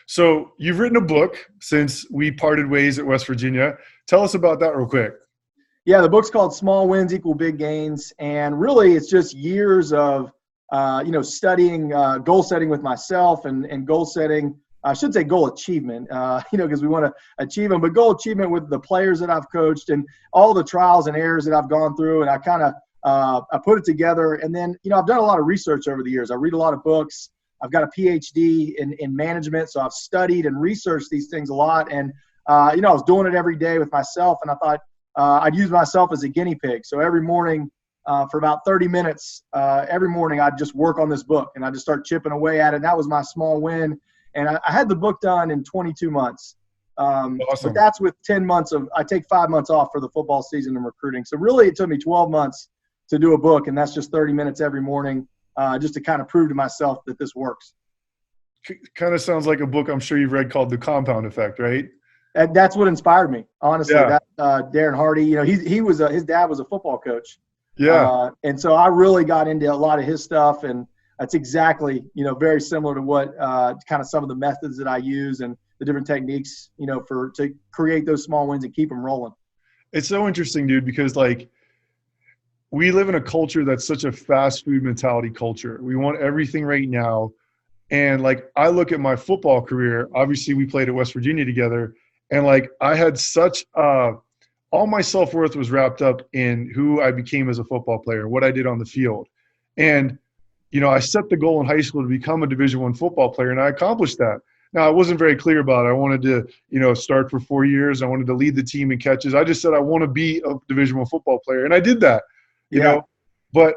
So you've written a book since we parted ways at West Virginia. Tell us about that real quick. Yeah, the book's called Small Wins Equal Big Gains. And really, it's just years of, studying goal setting with myself and goal setting. I should say goal achievement, because we want to achieve them, but goal achievement with the players that I've coached and all the trials and errors that I've gone through. And I kind of I put it together. And then, I've done a lot of research over the years. I read a lot of books. I've got a PhD in management, so I've studied and researched these things a lot. And, I was doing it every day with myself, and I thought I'd use myself as a guinea pig. So every morning for about 30 minutes, every morning I'd just work on this book, and I'd just start chipping away at it. And that was my small win. And I had the book done in 22 months. Awesome. But that's with 10 months I take 5 months off for the football season and recruiting. So really it took me 12 months to do a book, and that's just 30 minutes every morning just to kind of prove to myself that this works. Kind of sounds like a book I'm sure you've read called The Compound Effect, right? That's what inspired me, honestly. Yeah. Darren Hardy, he was his dad was a football coach. Yeah. And so I really got into a lot of his stuff, and that's exactly, very similar to what kind of some of the methods that I use and the different techniques, to create those small wins and keep them rolling. It's so interesting, dude, because we live in a culture that's such a fast food mentality culture. We want everything right now. And I look at my football career, obviously we played at West Virginia together, and I had such all my self-worth was wrapped up in who I became as a football player, what I did on the field. And I set the goal in high school to become a Division I football player, and I accomplished that. Now, I wasn't very clear about it. I wanted to, start for 4 years. I wanted to lead the team in catches. I just said I want to be a Division I football player, and I did that. You know, but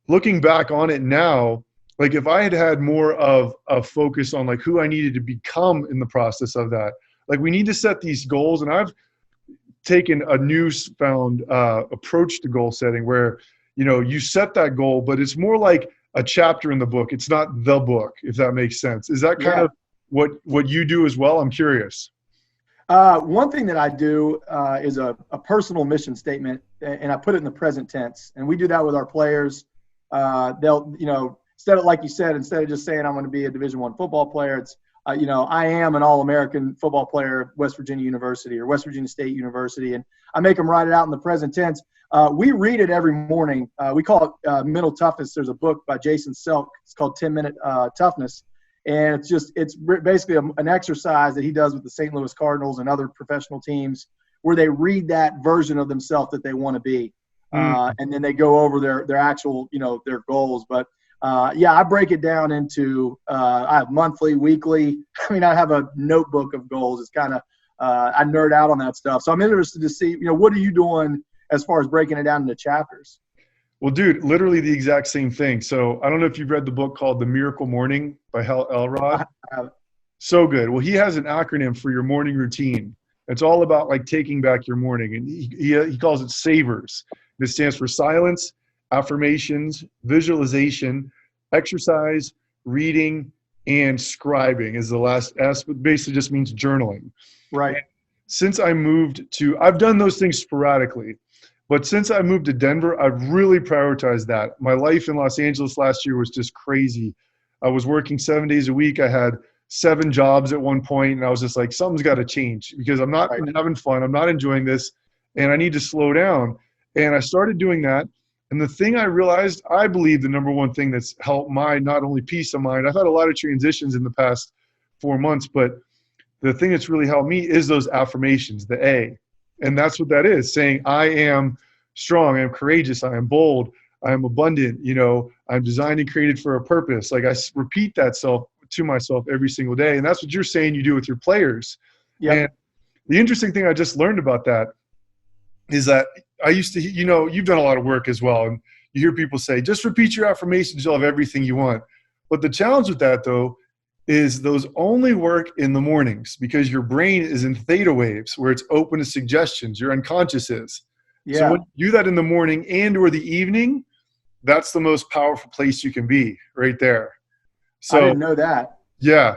looking back on it now, if I had had more of a focus on who I needed to become in the process of that, we need to set these goals. And I've taken a newfound approach to goal setting where you set that goal, but it's more like a chapter in the book. It's not the book, if that makes sense. Is that kind of what you do as well? I'm curious. One thing that I do is a personal mission statement, and I put it in the present tense. And we do that with our players. They'll, instead of, like you said, instead of just saying I'm going to be a Division I football player, it's, I am an All-American football player at West Virginia University or West Virginia State University. And I make them write it out in the present tense. We read it every morning. We call it mental toughness. There's a book by Jason Selk. It's called 10-Minute Toughness. And it's basically an exercise that he does with the St. Louis Cardinals and other professional teams where they read that version of themselves that they want to be. And then they go over their actual, their goals. But I break it down into, I have monthly, weekly. I have a notebook of goals. It's kind of, I nerd out on that stuff. So I'm interested to see, what are you doing as far as breaking it down into chapters? Well, dude, literally the exact same thing. So I don't know if you've read the book called The Miracle Morning by Hal Elrod. So good. Well, he has an acronym for your morning routine. It's all about taking back your morning. And he calls it SAVERS. It stands for silence, affirmations, visualization, exercise, reading, and scribing is the last S, but basically just means journaling. Right. And since I moved I've done those things sporadically. But since I moved to Denver, I've really prioritized that. My life in Los Angeles last year was just crazy. I was working 7 days a week. I had 7 jobs at one point, and I was just like, something's got to change because I'm not having fun. I'm not enjoying this, and I need to slow down. And I started doing that. And the thing I realized, I believe the number one thing that's helped my not only peace of mind, I've had a lot of transitions in the past 4 months, but the thing that's really helped me is those affirmations, the A. And that's what that is, saying I am strong, I am courageous, I am bold, I am abundant, I'm designed and created for a purpose. I repeat that to myself every single day. And that's what you're saying you do with your players. Yep. And the interesting thing I just learned about that is that I used to, you've done a lot of work as well. And you hear people say, just repeat your affirmations, you'll have everything you want. But the challenge with that, though, is those only work in the mornings because your brain is in theta waves where it's open to suggestions. Your unconscious is. Yeah. So when you do that in the morning and or the evening, that's the most powerful place you can be right there. So I didn't know that. Yeah.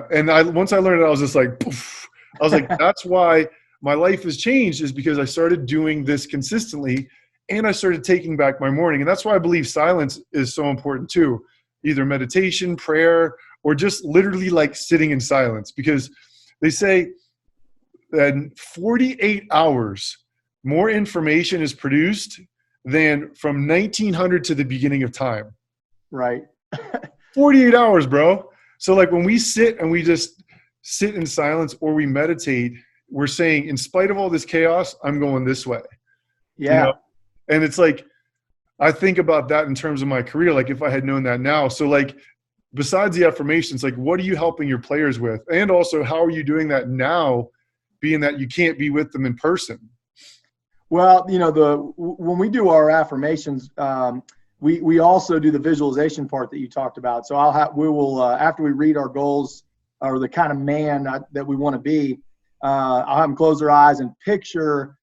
And once I learned it, I was just like, poof. I was like, that's why my life has changed is because I started doing this consistently and I started taking back my morning. And that's why I believe silence is so important too. Either meditation, prayer, or just literally like sitting in silence, because they say that in 48 hours, more information is produced than from 1900 to the beginning of time. Right. 48 hours, bro. So like when we sit and we just sit in silence or we meditate, we're saying, in spite of all this chaos, I'm going this way. Yeah. You know? And it's like, I think about that in terms of my career, like if I had known that now. So like, besides the affirmations, like what are you helping your players with? And also, how are you doing that now, being that you can't be with them in person? Well, when we do our affirmations, we also do the visualization part that you talked about. So we will after we read our goals or the kind of man that we want to be, I'll have them close their eyes and picture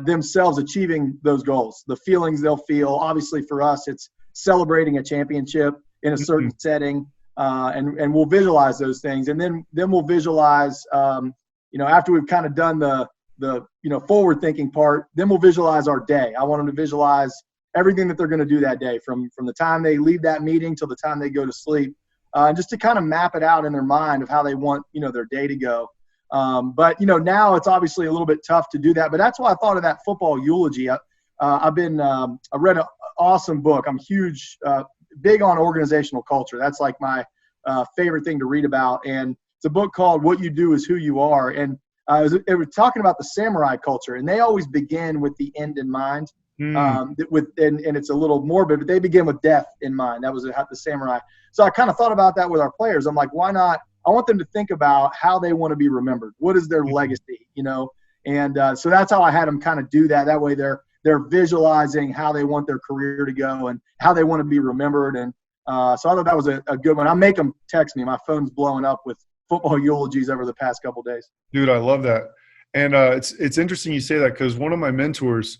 themselves achieving those goals, the feelings they'll feel. Obviously for us, it's celebrating a championship in a certain setting, and we'll visualize those things. And then we'll visualize, after we've kind of done the forward thinking part, then we'll visualize our day. I want them to visualize everything that they're going to do that day, from the time they leave that meeting till the time they go to sleep, just to kind of map it out in their mind of how they want, their day to go. But now it's obviously a little bit tough to do that, but that's why I thought of that football eulogy. I read an awesome book. I'm big on organizational culture. That's like my favorite thing to read about. And it's a book called What You Do Is Who You Are. And it was talking about the samurai culture, and they always begin with the end in mind. And it's a little morbid, but they begin with death in mind. That was the samurai. So I kind of thought about that with our players. I'm like, why not? I want them to think about how they want to be remembered. What is their legacy, And so that's how I had them kind of do that. That way they're visualizing how they want their career to go and how they want to be remembered. And so I thought that was a good one. I make them text me. My phone's blowing up with football eulogies over the past couple of days. Dude, I love that. And it's interesting you say that, because one of my mentors,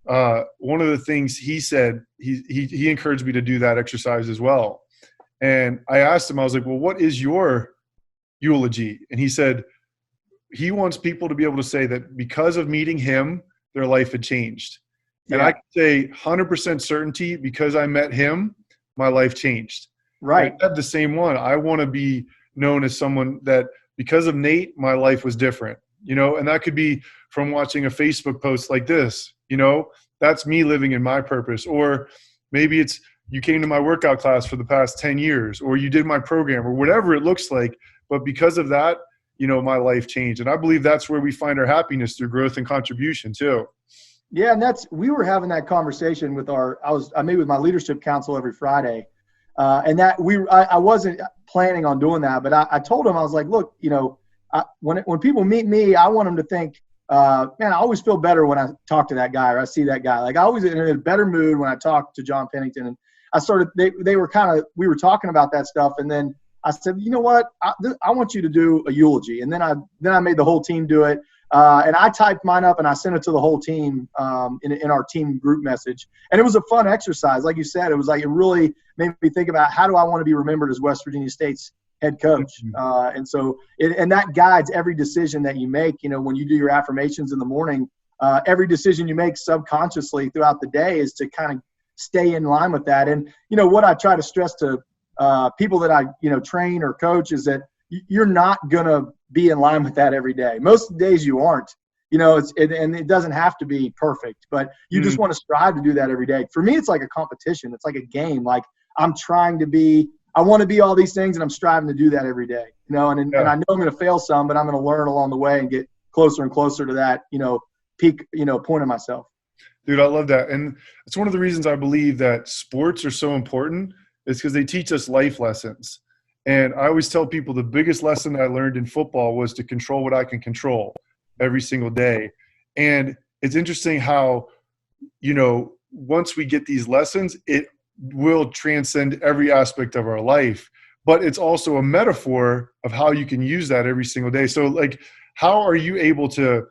one of the things he said, he encouraged me to do that exercise as well. And I asked him, I was like, well, what is your eulogy? And he said he wants people to be able to say that because of meeting him, their life had changed. And I can say 100% certainty, because I met him, my life changed. Right. I have the same one. I want to be known as someone that because of Nate, my life was different, and that could be from watching a Facebook post like this, that's me living in my purpose. Or maybe it's you came to my workout class for the past 10 years, or you did my program, or whatever it looks like. But because of that, my life changed. And I believe that's where we find our happiness, through growth and contribution too. Yeah. And we were having that conversation with I meet with my leadership council every Friday. And that I wasn't planning on doing that, but I told him, I was like, look, when people meet me, I want them to think, man, I always feel better when I talk to that guy or I see that guy. Like I always in a better mood when I talk to John Pennington. And we were talking about that stuff. And then I said, you know what, I want you to do a eulogy. And then I made the whole team do it. And I typed mine up and I sent it to the whole team in our team group message. And it was a fun exercise. Like you said, it really made me think about, how do I want to be remembered as West Virginia State's head coach? And so that guides every decision that you make. When you do your affirmations in the morning, every decision you make subconsciously throughout the day is to kind of stay in line with that. And, what I try to stress to people that I, train or coach is that you're not going to be in line with that every day. Most of the days you aren't, and it doesn't have to be perfect, but you just want to strive to do that every day. For me, it's like a competition. It's like a game. Like I want to be all these things, and I'm striving to do that every day, and I know I'm going to fail some, but I'm going to learn along the way and get closer and closer to that, peak, point of myself. Dude, I love that. And it's one of the reasons I believe that sports are so important, is because they teach us life lessons. And I always tell people the biggest lesson I learned in football was to control what I can control every single day. And it's interesting how, once we get these lessons, it will transcend every aspect of our life. But it's also a metaphor of how you can use that every single day. So, like, how are you able to,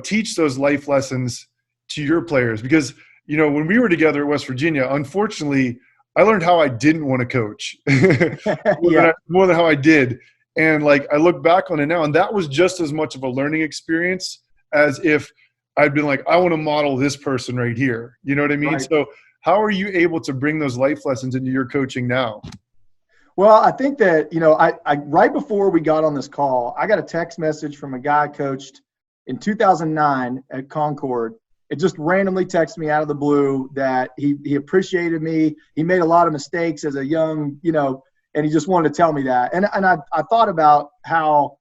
teach those life lessons to your players? Because, when we were together at West Virginia, unfortunately, I learned how I didn't want to coach more than how I did. And like, I look back on it now, and that was just as much of a learning experience as if I'd been like, I want to model this person right here. You know what I mean? Right. So how are you able to bring those life lessons into your coaching now? Well, I think that, I right before we got on this call, I got a text message from a guy I coached in 2009 at Concord. It just randomly texted me out of the blue that he appreciated me. He made a lot of mistakes as a young, and he just wanted to tell me that. And I thought about how,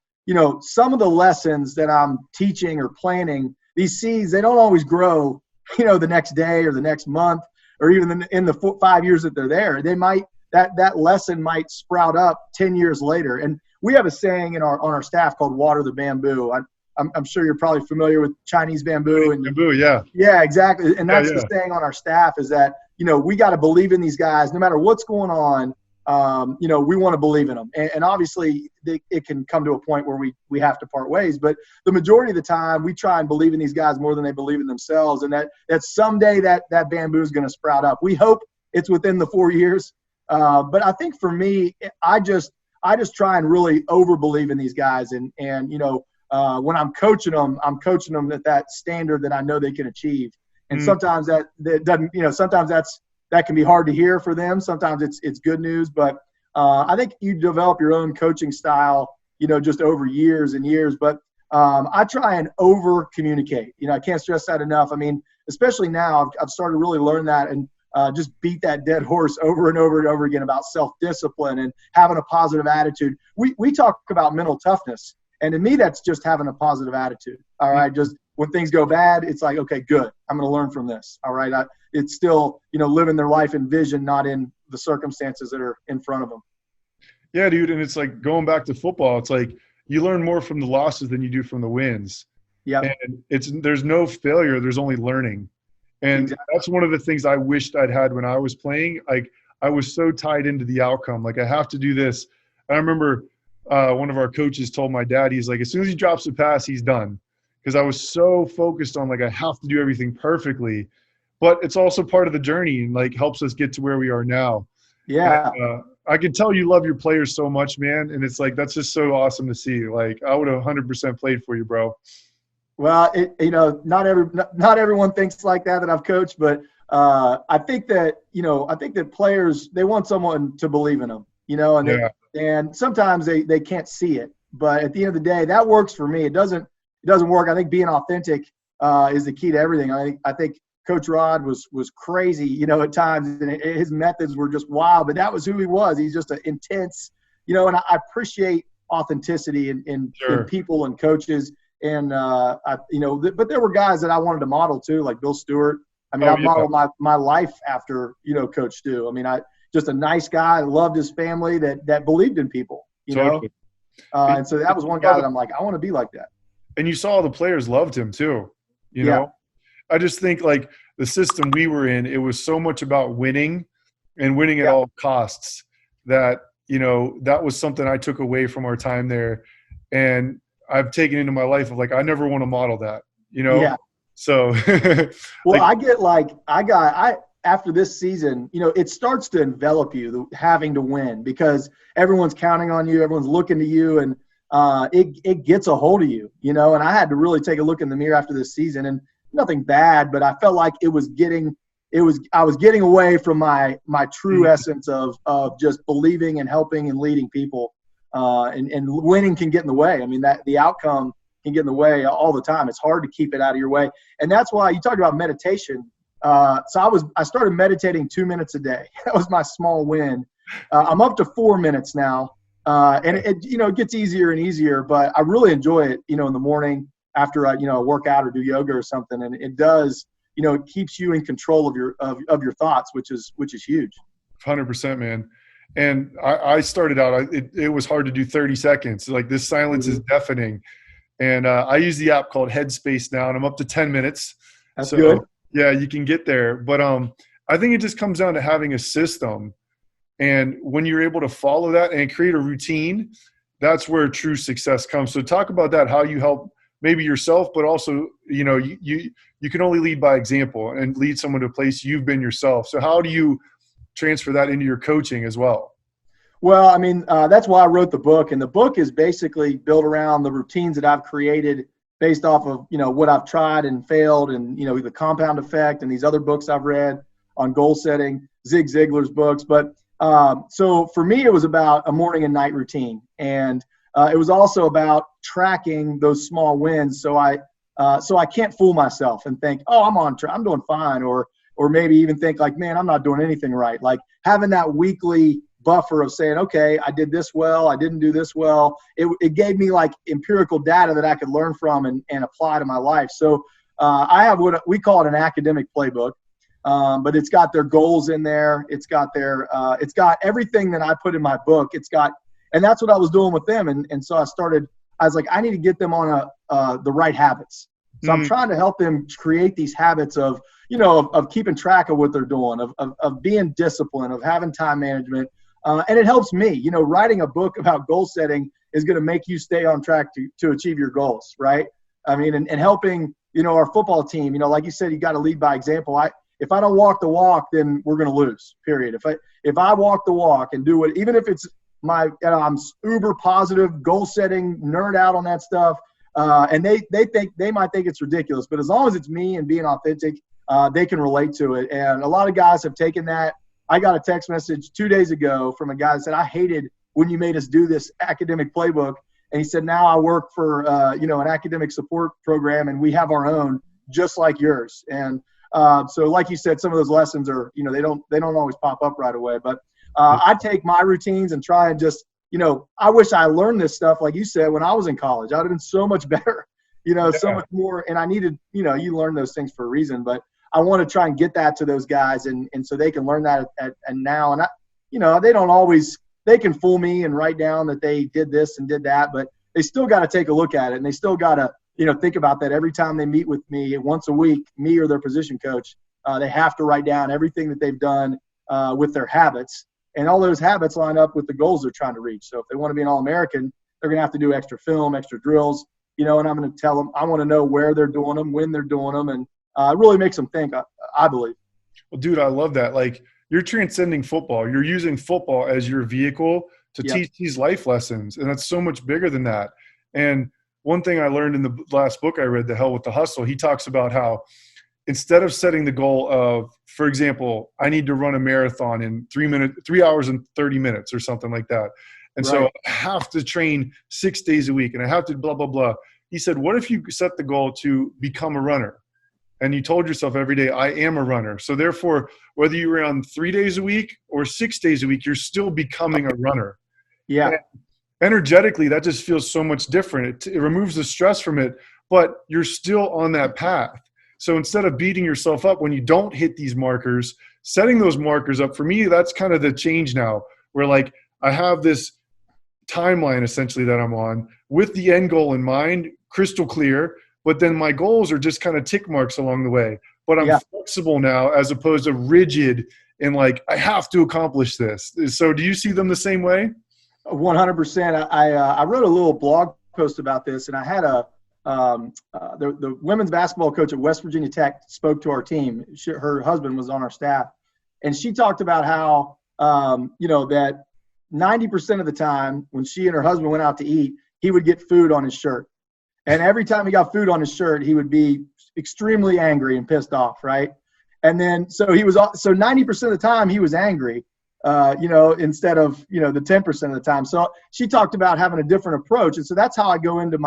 some of the lessons that I'm teaching or planning, these seeds, they don't always grow, the next day or the next month or even in the 5 years that they're there. They might, that lesson might sprout up 10 years later. And we have a saying on our staff called water the bamboo. I'm sure you're probably familiar with Chinese bamboo. And bamboo, yeah. Yeah, exactly. And that's yeah. the saying on our staff is that, we got to believe in these guys no matter what's going on. We want to believe in them. And obviously it can come to a point where we have to part ways. But the majority of the time we try and believe in these guys more than they believe in themselves. And that someday that bamboo is going to sprout up. We hope it's within the 4 years. But I think for me, I just try and really over believe in these guys. And when I'm coaching them at that standard that I know they can achieve. And sometimes that doesn't, sometimes that can be hard to hear for them. Sometimes it's good news, but I think you develop your own coaching style, just over years and years. But I try and over communicate. I can't stress that enough. I mean, especially now, I've started to really learn that and just beat that dead horse over and over and over again about self-discipline and having a positive attitude. We talk about mental toughness. And to me, that's just having a positive attitude. All right. Just when things go bad, it's like, okay, good. I'm going to learn from this. All right. It's still, living their life in vision, not in the circumstances that are in front of them. Yeah, dude. And it's like going back to football. It's like you learn more from the losses than you do from the wins. Yeah. And there's no failure. There's only learning. And exactly. That's one of the things I wished I'd had when I was playing. Like I was so tied into the outcome. Like I have to do this. I remember one of our coaches told my dad, he's like, as soon as he drops a pass, he's done. Because I was so focused on like, I have to do everything perfectly, but it's also part of the journey and like helps us get to where we are now. Yeah. And, I can tell you love your players so much, man. And it's like, that's just so awesome to see. Like I would have 100% played for you, bro. Well, not everyone thinks like that I've coached, but I think that players, they want someone to believe in them, and sometimes they can't see it, but at the end of the day, that works for me. It doesn't work. I think being authentic is the key to everything. I think Coach Rod was crazy, at times, and his methods were just wild, but that was who he was. He's just an intense, and I appreciate authenticity in people and coaches. And, but there were guys that I wanted to model too, like Bill Stewart. I mean, I modeled my life after, Coach Stu. I mean, just a nice guy, loved his family that believed in people, Totally. And so that was one guy that I'm like, I want to be like that. And you saw the players loved him too, know? I just think like the system we were in, it was so much about winning and winning at all costs that, that was something I took away from our time there. And I've taken into my life of like, I never want to model that, Yeah. So. Well, I after this season, it starts to envelop you, having to win, because everyone's counting on you. Everyone's looking to you. And it gets a hold of you, and I had to really take a look in the mirror after this season, and nothing bad, but I felt like I was getting away from my true essence of just believing and helping and leading people. And winning can get in the way. I mean, that the outcome can get in the way all the time. It's hard to keep it out of your way. And that's why you talked about meditation. So I started meditating 2 minutes a day. That was my small win. I'm up to 4 minutes now. And it gets easier and easier, but I really enjoy it, in the morning after I, work out or do yoga or something. And it does, it keeps you in control of your thoughts, which is huge. 100%, man. And I started out, it was hard to do 30 seconds. Like this silence is deafening. And I use the app called Headspace now, and I'm up to 10 minutes. That's good. Yeah, you can get there. But I think it just comes down to having a system. And when you're able to follow that and create a routine, that's where true success comes. So talk about that, how you help maybe yourself, but also, you can only lead by example and lead someone to a place you've been yourself. So how do you transfer that into your coaching as well? Well, I mean, that's why I wrote the book. And the book is basically built around the routines that I've created based off of, what I've tried and failed, and, the compound effect and these other books I've read on goal setting, Zig Ziglar's books. But So for me, it was about a morning and night routine. And it was also about tracking those small wins. So I can't fool myself and think, oh, I'm doing fine. Or maybe even think like, man, I'm not doing anything right. Like having that weekly buffer of saying, okay, I did this well, I didn't do this well. It gave me like empirical data that I could learn from and apply to my life. So I have what we call it an academic playbook, but it's got their goals in there. It's got everything that I put in my book. And that's what I was doing with them. And so I was like, I need to get them on the right habits. So I'm trying to help them create these habits of keeping track of what they're doing, of being disciplined, of having time management. And it helps me, writing a book about goal setting is going to make you stay on track to achieve your goals. Right. I mean, and helping, our football team, like you said, you got to lead by example. If I don't walk the walk, then we're going to lose, period. If I walk the walk and do it, even if it's I'm uber positive, goal setting, nerd out on that stuff. And they might think it's ridiculous, but as long as it's me and being authentic, they can relate to it. And a lot of guys have taken that. I got a text message 2 days ago from a guy that said, I hated when you made us do this academic playbook. And he said, now I work for, an academic support program and we have our own just like yours. And so like you said, some of those lessons are, they don't always pop up right away, but I take my routines and try and just, I wish I learned this stuff, like you said, when I was in college. I would have been so much better, so much more. And I needed, you learn those things for a reason, but I want to try and get that to those guys. And so they can learn that and now, and they don't always, they can fool me and write down that they did this and did that, but they still got to take a look at it. And they still got to, think about that every time they meet with me once a week, me or their position coach. They have to write down everything that they've done with their habits. And all those habits line up with the goals they're trying to reach. So if they want to be an All-American, they're going to have to do extra film, extra drills, and I'm going to tell them, I want to know where they're doing them, when they're doing them. And it really makes them think, I believe. Well, dude, I love that. Like you're transcending football. You're using football as your vehicle to teach these life lessons. And that's so much bigger than that. And one thing I learned in the last book I read, The Hell with the Hustle, he talks about how instead of setting the goal of, for example, I need to run a marathon in 3 hours and 30 minutes or something like that. And so I have to train 6 days a week and I have to blah, blah, blah. He said, what if you set the goal to become a runner? And you told yourself every day, I am a runner. So therefore, whether you run 3 days a week or 6 days a week, you're still becoming a runner. Yeah. And energetically, that just feels so much different. It removes the stress from it, but you're still on that path. So instead of beating yourself up when you don't hit these markers, setting those markers up, for me, that's kind of the change now, where like I have this timeline essentially that I'm on with the end goal in mind, crystal clear, but then my goals are just kind of tick marks along the way. But I'm flexible now as opposed to rigid and like, I have to accomplish this. So do you see them the same way? 100%. I wrote a little blog post about this, and I had the women's basketball coach at West Virginia Tech spoke to our team. Her husband was on our staff, and she talked about how that 90% of the time when she and her husband went out to eat, he would get food on his shirt, and every time he got food on his shirt, he would be extremely angry and pissed off, right? And then so 90% of the time he was angry, instead of the 10% of the time. So she talked about having a different approach, and so that's how I go into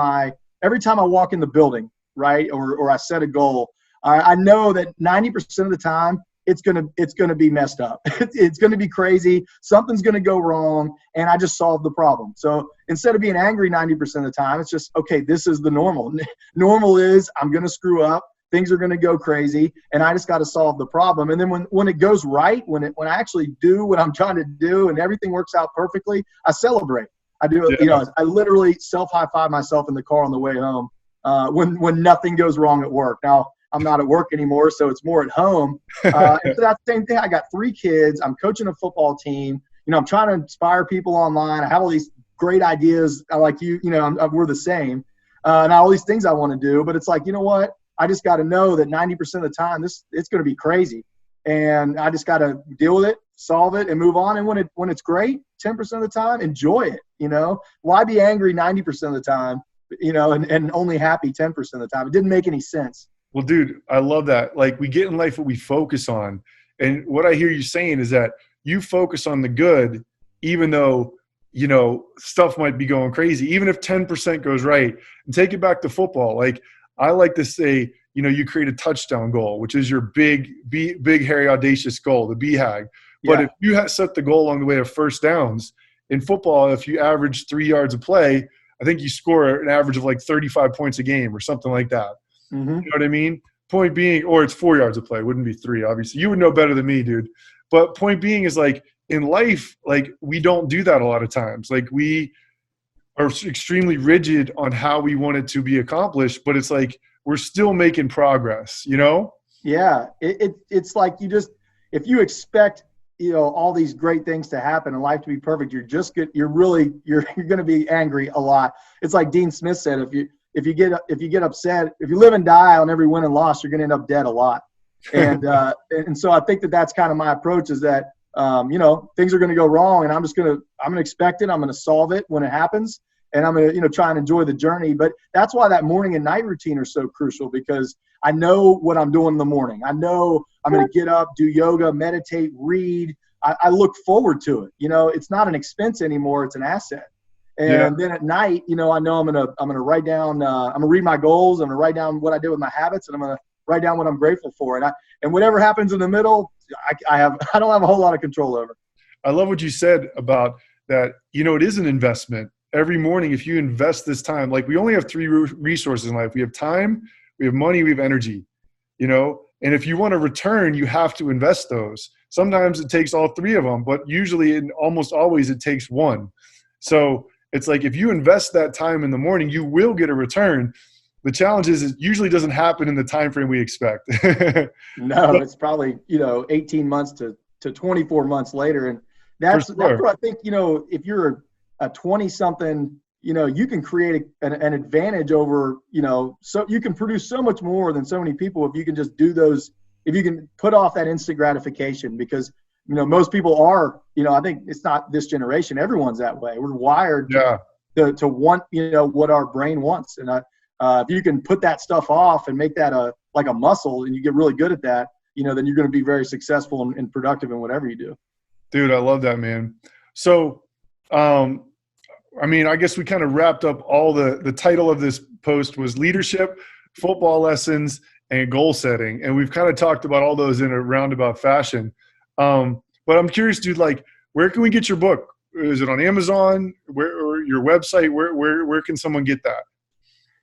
every time I walk in the building, right, or I set a goal, I know that 90% of the time it's gonna be messed up. It's gonna be crazy. Something's gonna go wrong, and I just solved the problem. So instead of being angry 90% of the time, it's just, okay, this is the normal. Normal is I'm gonna screw up. Things are gonna go crazy, and I just got to solve the problem. And then when it goes right, when I actually do what I'm trying to do, and everything works out perfectly, I celebrate. I do, I literally self-high-five myself in the car on the way home when nothing goes wrong at work. Now, I'm not at work anymore, so it's more at home. And so that's the same thing. I got 3 kids. I'm coaching a football team. I'm trying to inspire people online. I have all these great ideas. I like you, we're the same. And all these things I want to do. But it's like, you know what? I just got to know that 90% of the time, it's going to be crazy. And I just got to deal with it, solve it, and move on. And when it's great, 10% of the time, enjoy it. Why be angry 90% of the time, and only happy 10% of the time? It didn't make any sense. Well, dude, I love that. Like we get in life what we focus on. And what I hear you saying is that you focus on the good, even though, stuff might be going crazy, even if 10% goes right. And take it back to football. Like, I like to say, you create a touchdown goal, which is your big, hairy, audacious goal, the BHAG. But if you set the goal along the way of first downs, in football, if you average 3 yards of play, I think you score an average of like 35 points a game or something like that. Mm-hmm. You know what I mean? Point being, or it's 4 yards of play. It wouldn't be 3, obviously. You would know better than me, dude. But point being is, like, in life, like, we don't do that a lot of times. Like, we are extremely rigid on how we want it to be accomplished, but it's like we're still making progress, Yeah. It's like if you expect, all these great things to happen and life to be perfect, you're going to be angry a lot. It's like Dean Smith said, if you get upset, if you live and die on every win and loss, you're going to end up dead a lot. And so I think that's kind of my approach, is that, things are going to go wrong, and I'm going to expect it. I'm going to solve it when it happens, and I'm going to, try and enjoy the journey. But that's why that morning and night routine are so crucial, because I know what I'm doing in the morning. I know I'm going to get up, do yoga, meditate, read. I look forward to it. It's not an expense anymore. It's an asset. And then at night, I know I'm going to write down, I'm going to read my goals. I'm going to write down what I did with my habits, and I'm going to write down what I'm grateful for. And whatever happens in the middle, I don't have a whole lot of control over. I love what you said about that. It is an investment. Every morning, if you invest this time, like, we only have 3 resources in life. We have time, we have money, we have energy, and if you want to return, you have to invest those. Sometimes it takes all 3 of them, but usually and almost always it takes one. So it's like, if you invest that time in the morning, you will get a return. The challenge is it usually doesn't happen in the time frame we expect. No, it's probably, 18 months to 24 months later. And that's where I think, if you're a 20-something, you can create an advantage over, so you can produce so much more than so many people if you can just do those, if you can put off that instant gratification. Because, most people are, I think it's not this generation, everyone's that way. We're wired to want, what our brain wants. And if you can put that stuff off and make that like a muscle, and you get really good at that, then you're going to be very successful and productive in whatever you do. Dude, I love that, man. So, I guess we kind of wrapped up all the title of this post was leadership, football lessons, and goal setting. And we've kind of talked about all those in a roundabout fashion. But I'm curious, dude, like, where can we get your book? Is it on Amazon? Or your website? Where can someone get that?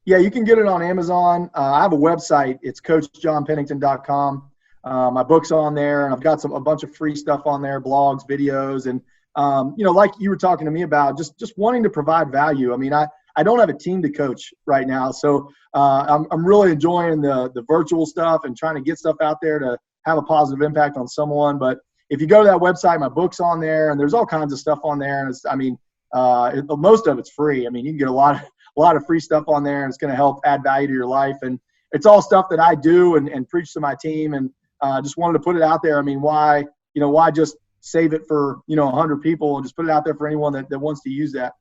Yeah, you can get it on Amazon. I have a website. It's coachjohnpennington.com. My book's on there, and I've got a bunch of free stuff on there, blogs, videos, and like you were talking to me about, just wanting to provide value. I don't have a team to coach right now, so I'm really enjoying the virtual stuff and trying to get stuff out there to have a positive impact on someone. But if you go to that website, my book's on there, and there's all kinds of stuff on there. And most of it's free. You can get a lot of free stuff on there, and it's going to help add value to your life. And it's all stuff that I do and preach to my team. And just wanted to put it out there. Why just save it for 100 people and just put it out there for anyone that wants to use that.